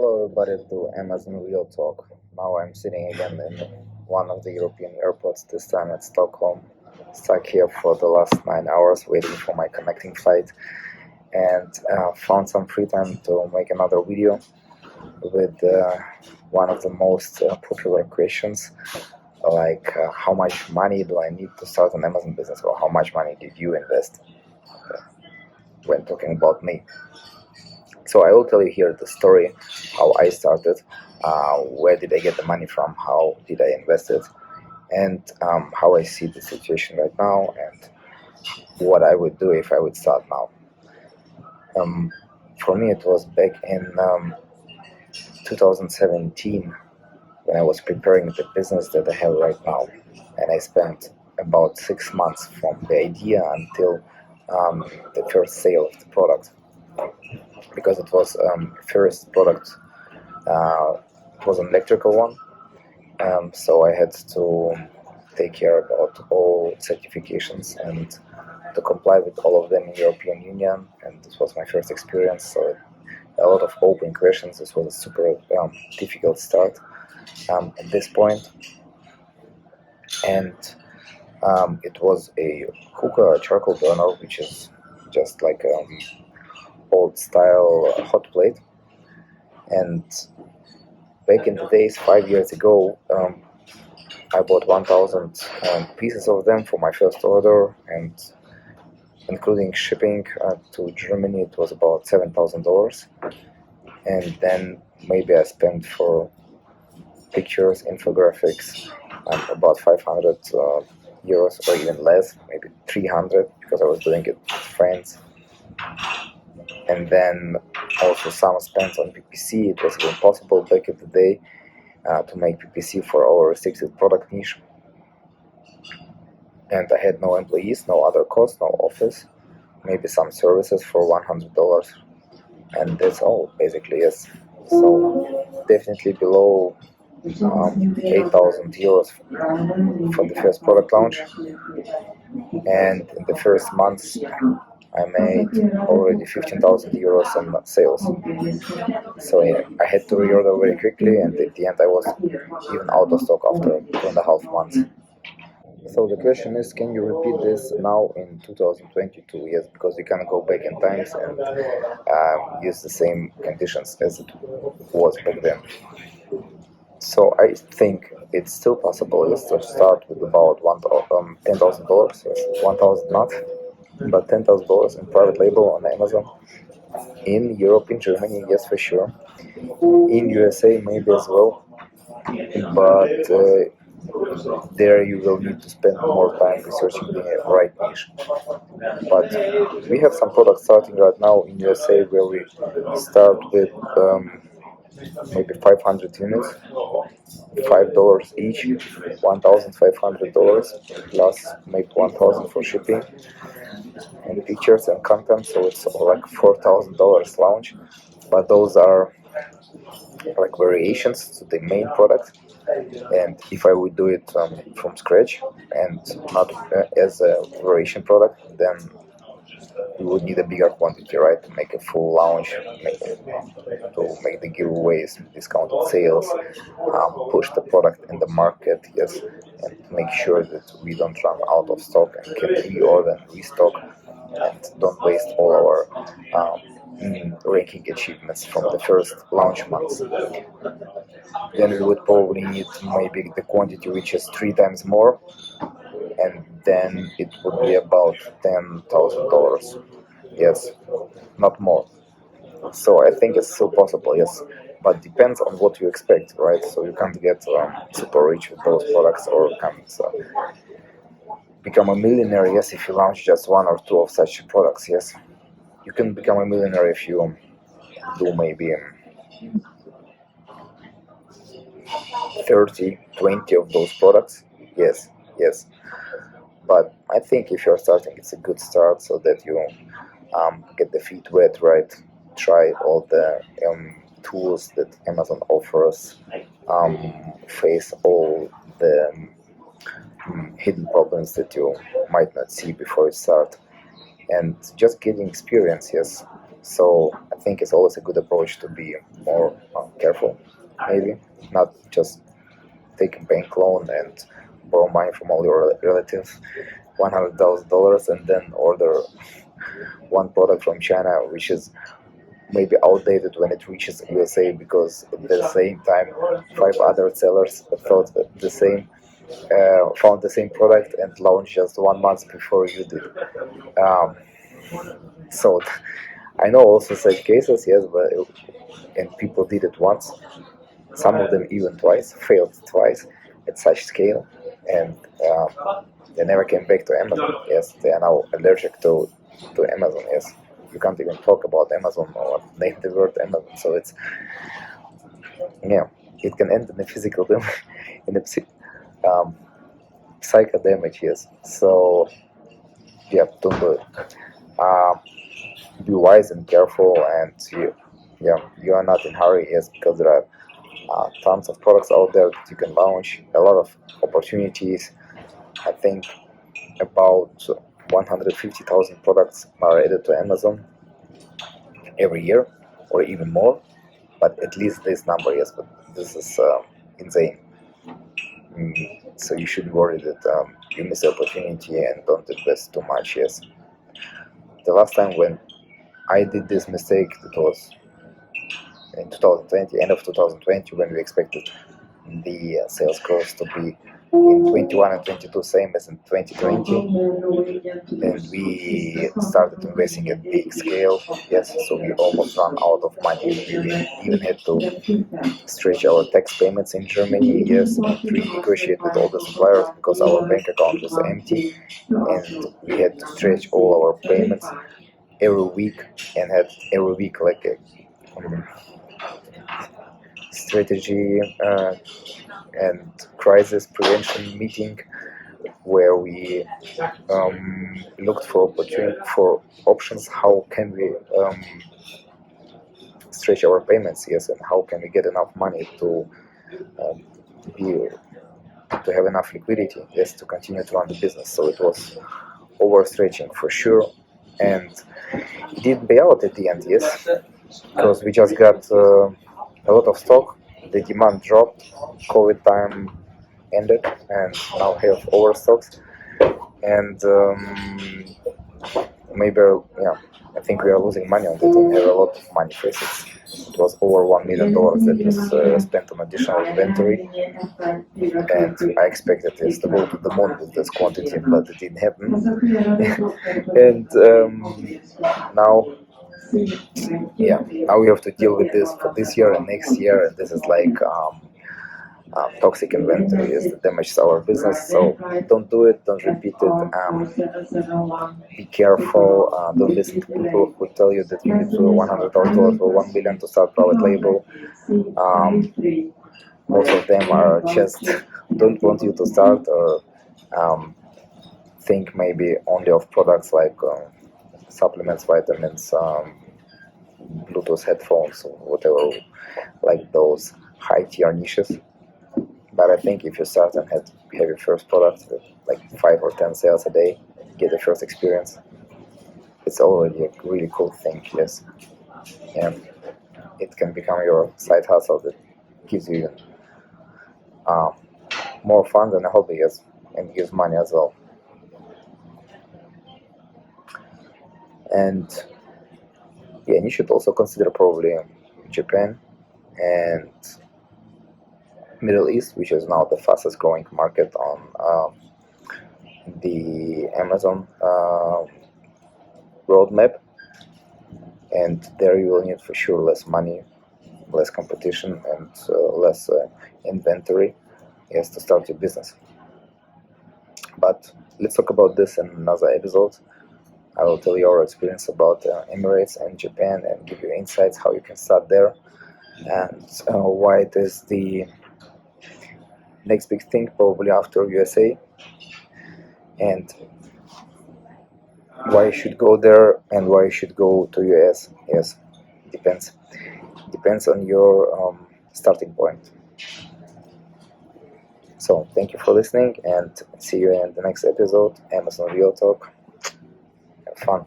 Hello everybody to Amazon Real Talk. Now I'm sitting again in one of the European airports, this time at Stockholm. Stuck here for the last 9 hours waiting for my connecting flight and found some free time to make another video with one of the most popular questions like how much money do I need to start an Amazon business, or how much money did you invest when talking about me. So I will tell you here the story, how I started, where did I get the money from, how did I invest it, and how I see the situation right now, and what I would do if I would start now. For me, it was back in 2017 when I was preparing the business that I have right now, and I spent about 6 months from the idea until the first sale of the product, because it was first product. It was an electrical one, so I had to take care about all certifications and to comply with all of them in European Union, and this was my first experience, so a lot of open questions. This was a super difficult start at this point, and it was a hookah charcoal burner, which is just like old style hot plate. And back in the days, 5 years ago, I bought 1,000 pieces of them for my first order, and including shipping to Germany, it was about $7,000. And then maybe I spent for pictures, infographics, about 500 euros, or even less, maybe 300, because I was doing it with friends. And then also some spent on PPC. It was even possible back in the day to make PPC for our restricted product niche. And I had no employees, no other costs, no office, maybe some services for $100. And that's all, basically, yes. So definitely below 8,000 euros for the first product launch. And in the first months, I made already 15,000 euros on sales. So yeah, I had to reorder very quickly, and at the end I was even out of stock after 2.5 months. So the question is, can you repeat this now in 2022? Yes, because you can go back in times and use the same conditions as it was back then. So I think it's still possible, yes, to start with about $10,000, yes, 1,000 not, but $10,000 in private label on Amazon. In Europe, in Germany, yes, for sure. In USA, maybe as well, but there you will need to spend more time researching the right niche. But we have some products starting right now in USA where we start with maybe 500 units, $5 each, $1,500 plus maybe 1,000 for shipping and pictures and content, so it's like $4,000 launch. But those are like variations to the main product, and if I would do it from scratch and not as a variation product, then we would need a bigger quantity, right, to make a full launch, to make the giveaways, discounted sales, push the product in the market, yes, and make sure that we don't run out of stock and can reorder and restock, and don't waste all our ranking achievements from the first launch months. Then we would probably need maybe the quantity which is 3 times more, and then it would be about $10,000. Yes, not more. So I think it's still possible, yes, but depends on what you expect, right? So you can't get super rich with those products, or can't become a millionaire, yes, if you launch just 1 or 2 of such products, yes. You can become a millionaire if you do maybe 30, 20 of those products, yes. But I think if you're starting, it's a good start, so that you get the feet wet, right? Try all the tools that Amazon offers, face all the hidden problems that you might not see before you start, and just getting experience, yes. So I think it's always a good approach to be more careful, maybe not just take a bank loan and borrow money from all your relatives, $100,000, and then order one product from China, which is maybe outdated when it reaches USA, because at the same time 5 other sellers thought the same, found the same product and launched just 1 month before you did. Um, so I know also such cases, yes, but and people did it once. Some of them even twice, failed twice at such scale, and they never came back to Amazon. Yes, they are now allergic to Amazon. Yes, you can't even talk about Amazon or name the word Amazon. So it's, yeah, it can end in a physical damage, in a psycho damage. Yes, so yeah, don't do it. Uh, be wise and careful, and you are not in hurry. Yes, because there are tons of products out there that you can launch, a lot of opportunities. I think about 150,000 products are added to Amazon every year, or even more, but at least this number, yes, but this is insane. So you shouldn't worry that you miss the opportunity and don't invest too much. Yes, the last time when I did this mistake, it was in 2020, end of 2020, when we expected the sales growth to be in 21 and 22 same as in 2020, and we started investing at big scale. Yes, so we almost ran out of money. We even had to stretch our tax payments in Germany, yes, and renegotiate with all the suppliers because our bank account was empty, and we had to stretch all our payments every week, and had every week like a strategy and crisis prevention meeting where we looked for options. How can we stretch our payments? Yes, and how can we get enough money to be to have enough liquidity? Yes, to continue to run the business. So it was overstretching for sure, and it didn't pay out at the end. Yes, because we just got a lot of stock. The demand dropped. COVID time ended, and now have overstocks. And maybe, yeah, I think we are losing money on that, and have a lot of money for it. It was over $1 million that was spent on additional inventory, and I expected this to go to the moon with this quantity, but it didn't happen. And now, now we have to deal with this for this year and next year, and this is like toxic inventory is that damages our business. So don't do it, don't repeat it. Be careful, don't listen to people who tell you that you need to $100,000 or $1 million to start private label. Most of them are just don't want you to start, or think maybe only of products like supplements, vitamins, Bluetooth headphones, or whatever, like those high tier niches. But I think if you start and have your first product with like 5 or 10 sales a day, get the first experience, it's already a really cool thing. Yes, and it can become your side hustle that gives you more fun than a hobby, yes, and gives money as well. And yeah, and you should also consider probably Japan and Middle East, which is now the fastest growing market on the Amazon roadmap. And there you will need for sure less money, less competition, and less inventory, yes, to start your business. But let's talk about this in another episode. I will tell you our experience about Emirates and Japan, and give you insights how you can start there, and why it is the next big thing probably after USA, and why you should go there and why you should go to US. Yes, depends on your starting point. So thank you for listening, and see you in the next episode. Amazon Real Talk. Have fun.